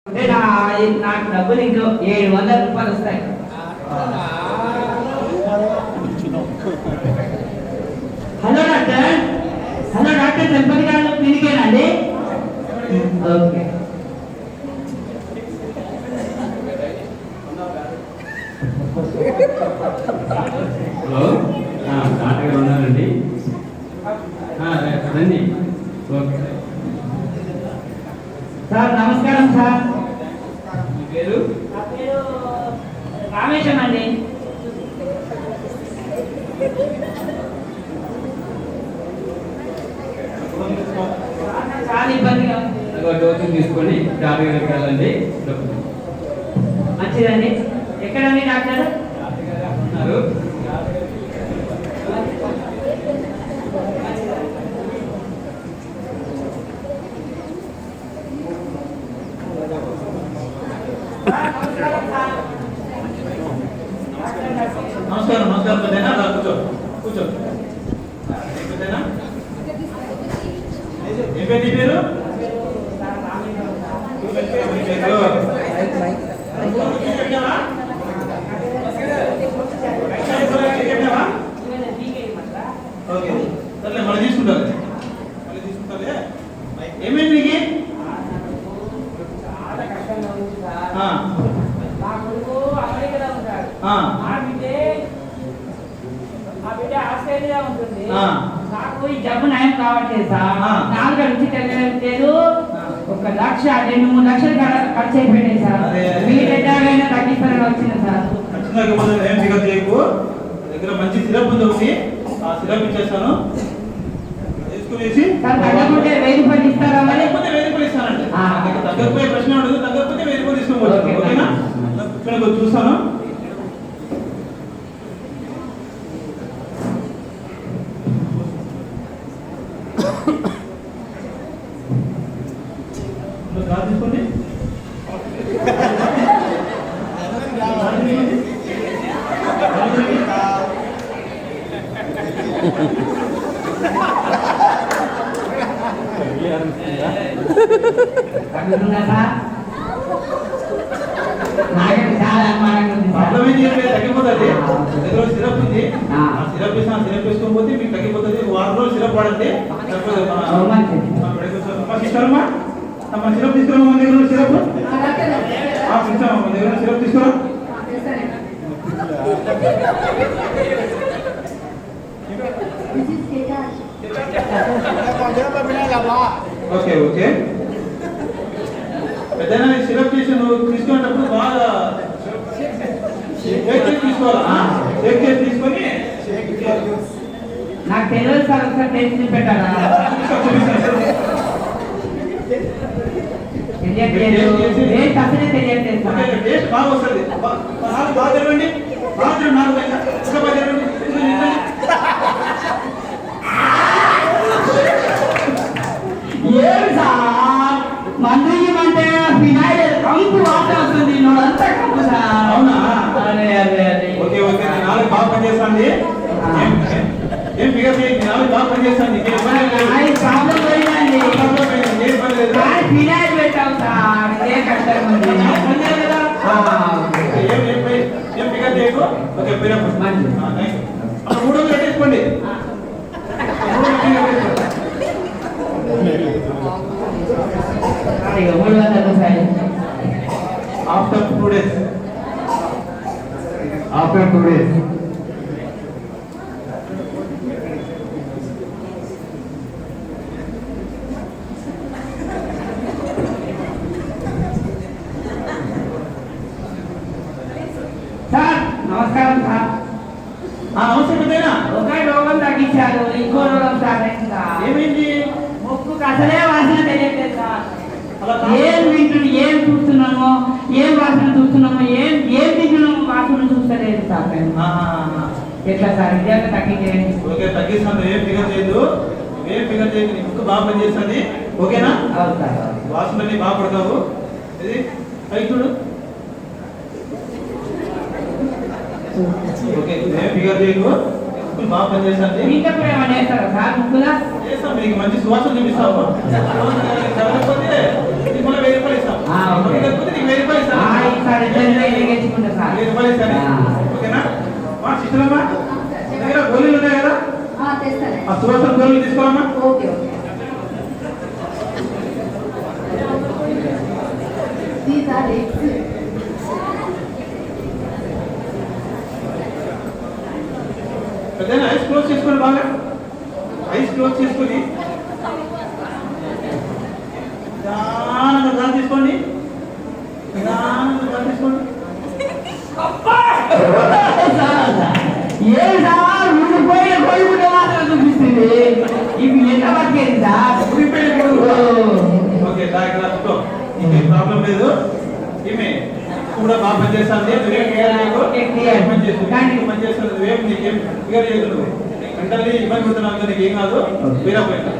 అంటే నాకు డబ్బులు ఇంకో 700 రూపాయలు వస్తాయి. Hello doctor, hello doctor, Tirupati గారు క్లినికేనండి? ఓకే. హలో, డాక్టర్ గారు ఉన్నారండి? రండి. ఓకే సార్, నమస్కారం సార్. మీ పేరు? నా పేరు రామేశం అండి. చాలా ఇబ్బందిగా ఉంది. డోసు తీసుకొని డాక్టర్ గారికి వెళ్ళండి. మంచిదండి. ఎక్కడండి డాక్టర్? ఉన్నారు. నమస్కారం. నమస్కారం పెద్దనా, కూర్చో కూర్చో. పెద్దనా, ఏం పేరు నీ పేరు? ఓకే, సర్లే మళ్ళీ తీసుకుంటారు. ఏమేమి మీకు? ఆస్ట్రేలియా ఉంటుంది. నాకు ఈ జబ్బు నయం కావట్లేదు సార్. 4 నుంచి తెలియలేదు. 1 లక్ష 2-3 లక్షలు ఖర్చు అయిపోయినాయి సార్. మీరు ఎట్లాగైనా తగ్గిస్తారని వచ్చింది సార్. ఏం ఫిగర్ చేయకు. దగ్గర మంచి సిరప్ ఉంది ఒకటి, ఆ సిరప్ ఇచ్చేస్తాను తీసుకునేసి. తగ్గకుంటే 1000 రూపాయలు ఇస్తారా? లేకపోతే 1000 రూపాయలు ఇస్తానండి. తగ్గకపోయే ప్రశ్న ఉండదు. తగ్గకపోతే 1000 రూపాయలు తీసుకోవచ్చు. ఓకేనా? ఇక్కడ చూస్తాను. తీసుకోండి. తగ్గిపోతుంది. దగ్గర సిరప్ ఉంది, సిరప్ ఇస్తాను. సిరప్ వేసుకోకపోతే మీకు తగ్గిపోతుంది. 1 వారం రోజులు సిరప్ వాడండి. సిస్టర్మా, మన సిరప్ తీసుకురా. మన దగ్గర సిరప్ మన దగ్గర సిరప్ తీసుకురా. Okay okay. పెద్దనా సిరప్ చేసి నువ్వు తీసుకునేటప్పుడు బాగా తీసుకోవాలా? తీసుకొని నాకు తెలియదు సార్. ఒకసారి టెస్ట్ పెట్టారా? తెలియట్లేదు సార్. టేస్ట్ బాగా వస్తుంది. బాగా తెరవండి. బాగా తెరవండి. ఏమి సార్, మందు ఇవ్వమంటే ఫినాయిల్ కంపు వాసన వస్తుంది. నోడంతా కంపు సార్. అవునా? అదే అదే అదే. Okay okay. 4 బాగా పనిచేస్తుంది. ఏం ఫిగర్ చేయండి. 4 బాగా పనిచేస్తుంది. ప్రాబ్లం పోయిందండి. ఫినాయిల్ పెట్టాం సార్. ఇదే కష్టం ఉంది. ఏం ఫిగర్ చేయకు. ఓకే, పోయినప్పుడు 3 రోజులు పెట్టేసుకోండి. After 2 days. After 2 days. Sir, నమస్కారం సార్. నమస్తే పెద్దనా. ఒక రోగం తగ్గించారు, ఇంకో రోగం సార్. ఏమైంది? ముక్కుకు అసలే వాసన తెలియట్లేదు సార్. ఏం వింటున్నాము, ఏం చూస్తున్నామో, ఏం వాసన చూస్తున్నామో, ఏం తింటున్నామో వాసన చూస్తలేదు సార్. ఎట్లా సార్? ఇదే తగ్గించేయండి. ఓకే, తగ్గిస్తాను. ఏం ఫిగర్ చేయదు. ఏం ఫిగర్ చేయదు. నీ ముక్కు బాగా పనిచేస్తుంది. ఓకేనా? వాసనని బాగా పడతావు. ఇది పైకి చూడు. ఓకే, ఏం ఫిగర్ చేయదు. ముక్కులు బాగా పనిచేస్తుంది. ఇంకా ఏమైనా వేస్తారా సార్? ముక్కులా చేస్తాం. మీకు మంచి సువాసన చూపిస్తాము. 1000 రూపాయలు ఇస్తాం. రూపాయలు ఇస్తాను. ఓకేనా మా సిస్టర్ అమ్మా దగ్గర గోళీలు ఉన్నాయి కదా ఆ సువాసన గోళీలు తీసుకోవాలమ్మా. Okay these are eggs. పెద్దగా ఐస్ క్లోజ్ చేసుకోండి, బాగా ఐస్ క్లోజ్ చేసుకొని నిదానంగా గాలి తీసుకోండి, నిదానంగా గాలి తీసుకోండి. ఏం సార్ ఉండిపోయిన కోయిగుడ్డ మాత్రం చూపిస్తుంది. ఇవి ఎంత పట్టుకేది సార్? ఓకే ఇక్కడ కూర్చో, ఇంకేం ప్రాబ్లం లేదు. ఈమె కూడా బాగా పనిచేస్తుంది. పనిచేస్తుంది నువ్వేం నీకేం ఫిగర్ చేయగలవు. మెంటల్లీ ఇబ్బంది పడుతున్నావు, నీకు ఏం కాదు. వేరే పోయినా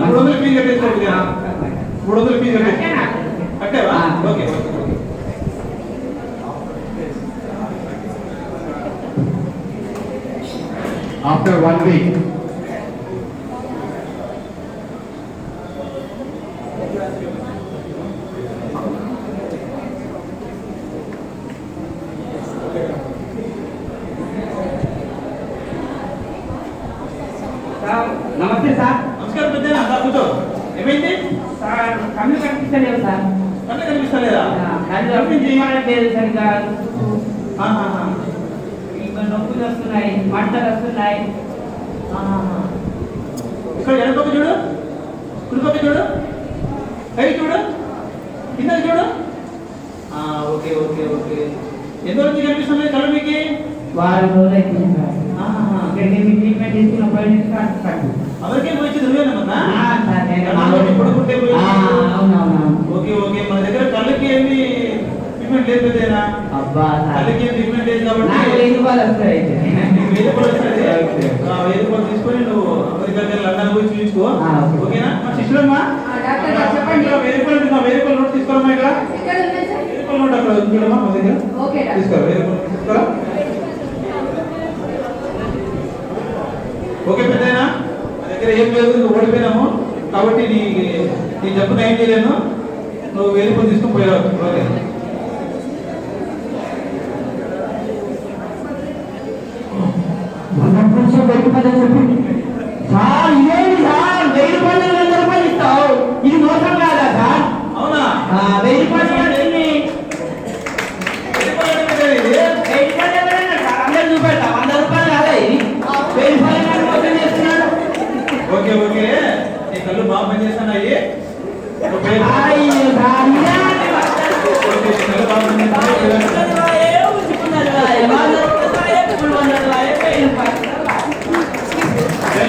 300 ఫీజు కట్టేసుకోండి. 300 ఫీజు కట్టేవా? Okay okay. After 1 week, నమస్తే సార్. నమస్కారం పెద్దనా, కూర్చో. ఏమైంది సార్? కళ్ళు కనిపిస్తలేవు సార్. కళ్ళు కనిపిస్తలేదా? కళ్ళు కనిపించలేదు సరిగా. ఆహాహా. ఇంకా నొప్పులు వస్తున్నాయి, మంటలు వస్తున్నాయి. ఇక్కడ ఎడపక్క చూడు, కుడిపక్క చూడు, కై చూడు, కింద చూడు. Okay okay okay. ఎంత నుంచి కనిపిస్తుంది కళ్ళు మీకు? వారం రోజులు అయిపోయింది సార్. ఇక్కడికి మీ ట్రీట్మెంట్ తీసుకున్న పోయి నుంచి అవరికే పోయింది నువ్వేనమ్మా? సార్ నేను పడుకుంటే అవునవును. Okay okay. మన దగ్గర కళ్ళకి ఏమి ట్రీట్మెంట్ లేదు పెద్దనా? అబ్బా సార్ కళ్ళకి ఏం ట్రీట్మెంట్ లేదు నాకు కాబట్టి 1000 రూపాయలు వస్తాయి. 1000 రూపాయలు వస్తుంది. 1000 రూపాయలు తీసుకొని నువ్వు అమెరికా లండన్ పోయి చూపించుకో. ఓకేనా మా సిస్టర్ అమ్మా? డాక్టర్ గారు చెప్పండి. 1000 రూపాయలు 1000 రూపాయలు నోట్ తీసుకోరమ్మా. ఇక్కడ ఎక్కడ ఉంది సార్? 1000 రూపాయలు నోట్ అక్కడ చూడమ్మా మా దగ్గర. Okay doctor. తీసుకోరా 1000 రూపాయలు తీసుకోరా. ఓకే పెద్దయినా మా దగ్గర ఏం లేదు, నువ్వు ఓడిపోయినాము కాబట్టి నీ జబ్బును ఏం చేయలేను. నువ్వు 1000 రూపాయలు తీసుకొని పోయావు. ఓకే సార్ ఇదేంటి సార్? 1000 రూపాయలు 100 రూపాయలు ఇస్తావు, ఇది మోసం కాదా సార్? అవునా? 1000 రూపాయలు పడుతుంది. 1000 రూపాయలు అంటే ఇది? 1000 రూపాయలు ఎవరైనా సార్? అందరూ చూపెడతా, 100 రూపాయలు కాదా ఇది? 1000 రూపాయలు మోసం చేస్తున్నాడు. Okay okay. నీ కళ్ళు బాగా పనిచేస్తున్నాయి. అయ్యో సార్, ఇదే